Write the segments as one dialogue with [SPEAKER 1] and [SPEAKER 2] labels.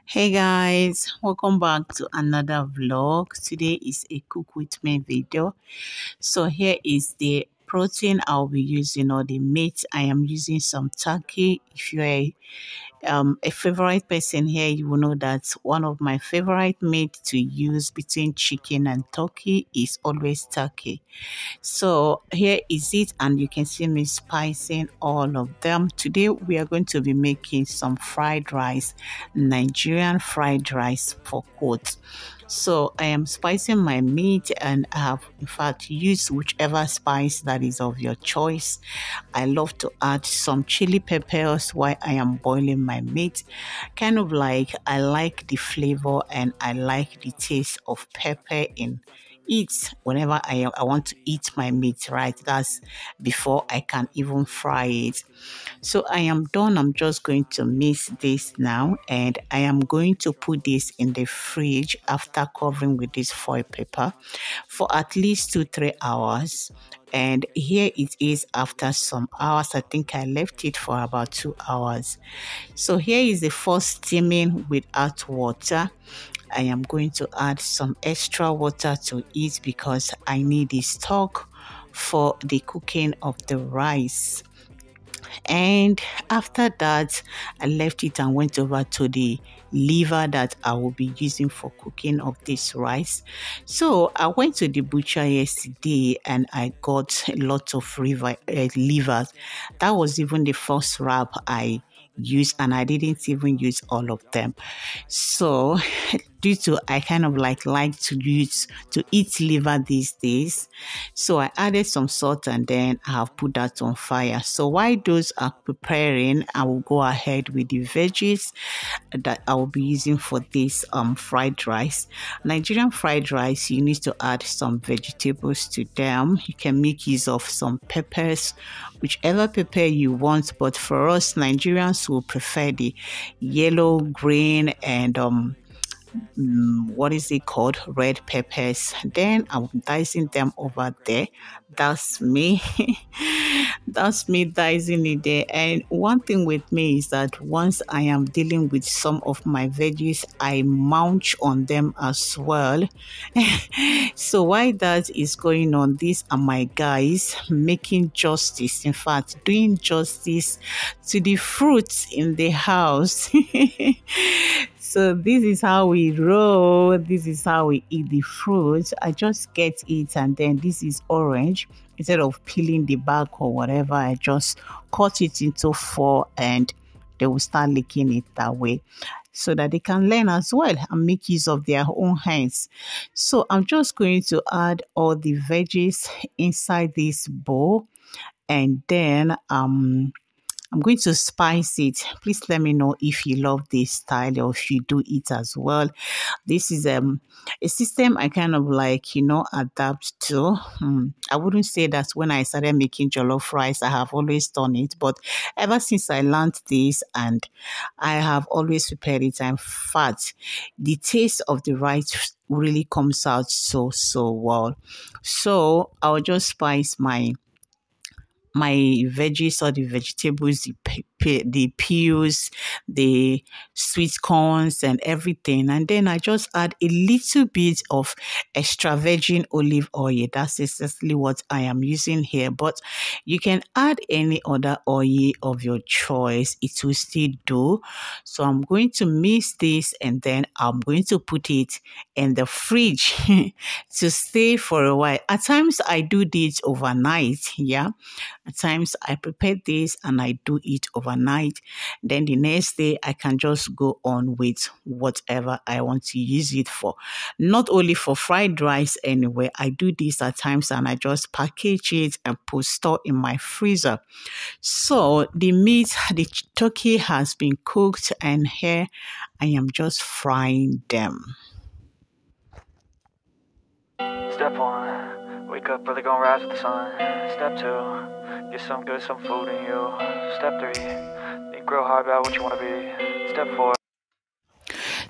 [SPEAKER 1] Hey guys, welcome back to another vlog. Today is a cook with me video. So here is the protein I'll be using, or the meat. I am using some turkey. If you're a favorite person here, you will know that one of my favorite meat to use between chicken and turkey is always turkey. So here is it, and you can see me spicing all of them. Today we are going to be making some fried rice, Nigerian fried rice for quotes. So I am spicing my meat, and I have in fact used whichever spice that is of your choice. I love to add some chili peppers while I am boiling my meat. Kind of like I like the flavor and I like the taste of pepper in eat whenever I want to eat my meat, right? That's before I can even fry it. So I am done. I'm just going to mix this now, and I am going to put this in the fridge after covering with this foil paper for at least 2 3 hours. And here it is after some hours. I think I left it for about 2 hours. So here is the first steaming without water. I am going to add some extra water to it because I need the stock for the cooking of the rice. And after that, I left it and went over to the liver that I will be using for cooking of this rice. So I went to the butcher yesterday and I got a lot of livers. That was even the first wrap I used, and I didn't even use all of them. So due to I kind of like to eat liver these days, so I added some salt and then I have put that on fire. So while those are preparing, I will go ahead with the veggies that I will be using for this fried rice. Nigerian fried rice, you need to add some vegetables to them. You can make use of some peppers, whichever pepper you want, but for us Nigerians will prefer the yellow, green, and what is it called, red peppers. Then I'm dicing them over there. That's me. That's me dicing it there. And one thing with me is that once I am dealing with some of my veggies, I munch on them as well. So while that is going on, these are my guys making justice, in fact doing justice to the fruits in the house. So this is how we roll. This is how we eat the fruit. I just get it, and then this is orange. Instead of peeling the back or whatever, I just cut it into four, and they will start licking it that way, so that they can learn as well and make use of their own hands. So I'm just going to add all the veggies inside this bowl, and then I'm going to spice it. Please let me know if you love this style or if you do it as well. This is a system I kind of like, adapt to. I wouldn't say that when I started making jollof rice, I have always done it, but ever since I learned this, and I have always prepared it. In fact, the taste of the rice really comes out so well. So I'll just spice my veggies, or the vegetables, the peas, the sweet corns, and everything. And then I just add a little bit of extra virgin olive oil. That's exactly what I am using here. But you can add any other oil of your choice. It will still do. So I'm going to mix this, and then I'm going to put it in the fridge to stay for a while. At times I do this overnight. Yeah. At times I prepare this and I do it overnight. Then the next day I can just go on with whatever I want to use it for. Not only for fried rice anyway. I do this at times and I just package it and put store in my freezer. So the meat, the turkey has been cooked, and here I am just frying them.
[SPEAKER 2] Step one, wake up early, gonna rise with the sun. Step two, get some food in you. Step three, think real hard about what you wanna be. Step four.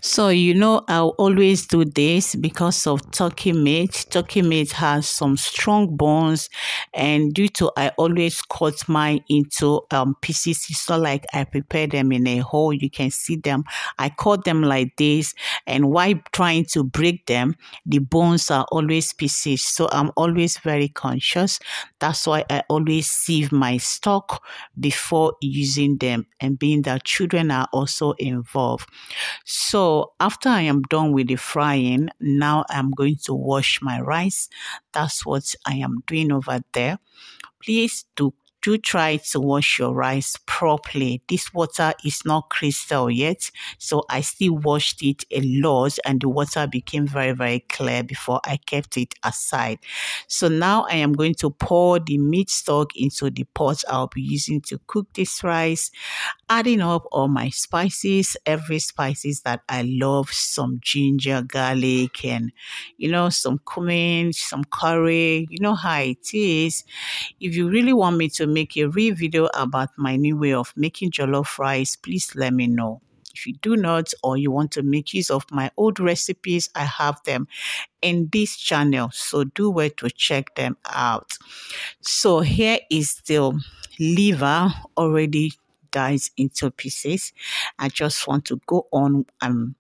[SPEAKER 1] So, I'll always do this because of turkey meat. Turkey meat has some strong bones, and due to I always cut mine into pieces. It's not like I prepare them in a whole. You can see them. I cut them like this, and while trying to break them, the bones are always pieces. So I'm always very conscious. That's why I always sieve my stock before using them, and being that children are also involved. So after I am done with the frying, now I'm going to wash my rice. That's what I am doing over there. Please do try to wash your rice properly. This water is not crystal yet, so I still washed it a lot and the water became very, very clear before I kept it aside. So now I am going to pour the meat stock into the pot I'll be using to cook this rice, adding up all my spices, every spices that I love, some ginger, garlic, and some cumin, some curry. You know how it is. If you really want me to make a real video about my new way of making jollof rice, please let me know. If you do not, or you want to make use of my old recipes, I have them in this channel, so do well to check them out. So here is the liver already diced into pieces. I just want to go on and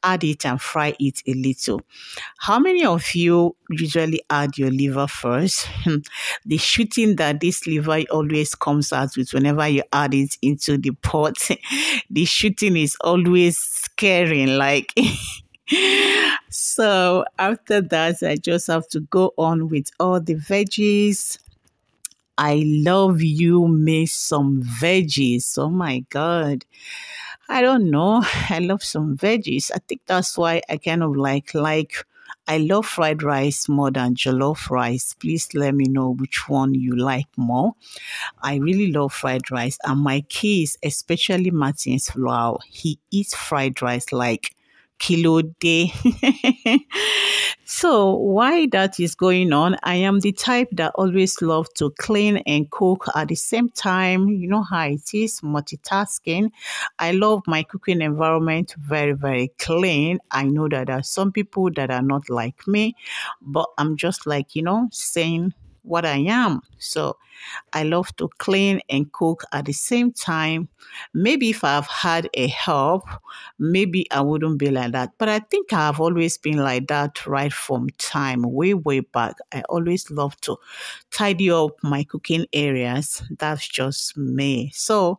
[SPEAKER 1] add it and fry it a little. How many of you usually add your liver first? The shooting that this liver always comes out with whenever you add it into the pot, the shooting is always scaring, like. So after that, I just have to go on with all the veggies. I love you me some veggies. Oh my God. I don't know. I love some veggies. I think that's why I kind of like I love fried rice more than jollof rice. Please let me know which one you like more. I really love fried rice, and my kids, especially Martin's Flower, he eats fried rice like kilo day. So why that is going on, I am the type that always love to clean and cook at the same time. You know how it is, multitasking. I love my cooking environment very, very clean. I know that there are some people that are not like me, but I'm just like, saying what I am. So I love to clean and cook at the same time. Maybe if I've had a help, maybe I wouldn't be like that. But I think I've always been like that right from time, way, way back. I always love to tidy up my cooking areas. That's just me. So,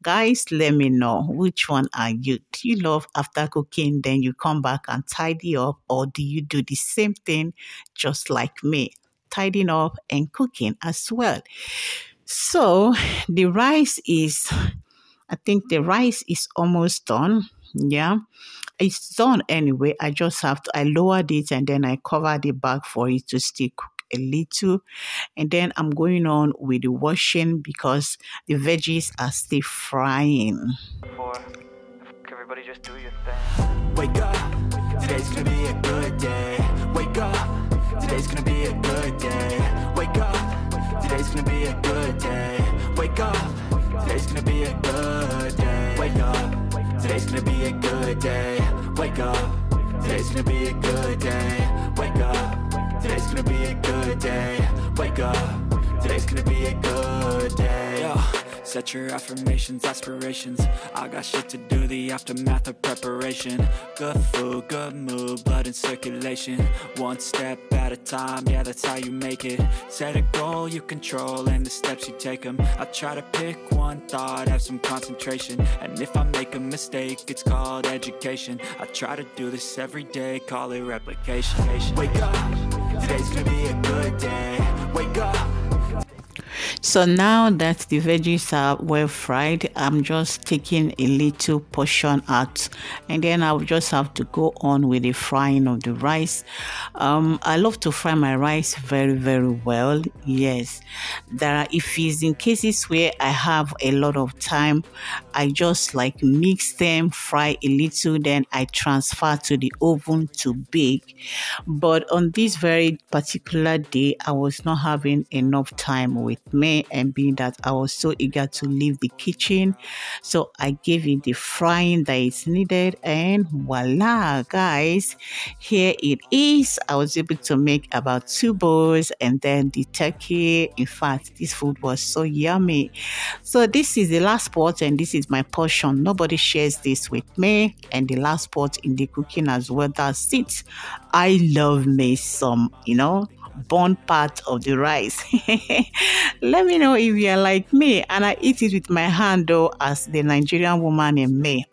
[SPEAKER 1] guys, let me know which one are you? Do you love after cooking, then you come back and tidy up, or do you do the same thing just like me? Tidying up and cooking as well. So the rice is, I think the rice is almost done. Yeah, it's done anyway. I just have to, I lowered it and then I covered the bag for it to still cook a little. And then I'm going on with the washing because the veggies are still frying.
[SPEAKER 2] Everybody just do your thing.
[SPEAKER 3] Wake up, today's gonna be a good day. Wake up, today's gonna be a good day. Wake up, today's gonna be a good day. Wake up, today's gonna be a good day. Wake up, today's gonna be a good day. Wake up, today's gonna be a good day. Wake up, today's gonna be a good day. Wake up, today's gonna be a good day. Yo. Set your affirmations, aspirations. I got shit to do, the aftermath of preparation. Good food, good mood, blood in circulation. One step at a time, yeah, that's how you make it. Set a goal you control and the steps you take them. I try to pick one thought, have some concentration. And if I make a mistake, it's called education. I try to do this every day, call it replication. Wake up, today's gonna be a good day. Wake up.
[SPEAKER 1] So now that the veggies are well fried, I'm just taking a little portion out, and then I'll just have to go on with the frying of the rice. I love to fry my rice very, very well. Yes, there are, if it's in cases where I have a lot of time, I just like mix them, fry a little, then I transfer to the oven to bake. But on this very particular day, I was not having enough time with me. May, and being that I was so eager to leave the kitchen, so I gave it the frying that is needed, and voila, guys, here it is. I was able to make about 2 bowls, and then the turkey. In fact, this food was so yummy. So this is the last pot, and this is my portion. Nobody shares this with me, and the last pot in the cooking as well. That's it. I love me some, burn part of the rice. Let me know if you are like me, and I eat it with my hand though, as the Nigerian woman in me.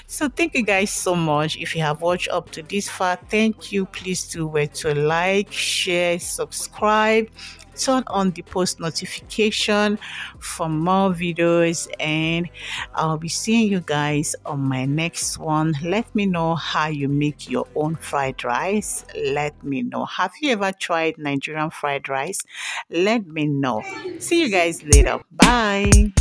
[SPEAKER 1] So thank you guys so much. If you have watched up to this far, thank you. Please do where to like, share, subscribe, turn on the post notification for more videos, and I'll be seeing you guys on my next one. Let me know how you make your own fried rice. Let me know, have you ever tried Nigerian fried rice? Let me know. See you guys later. Bye.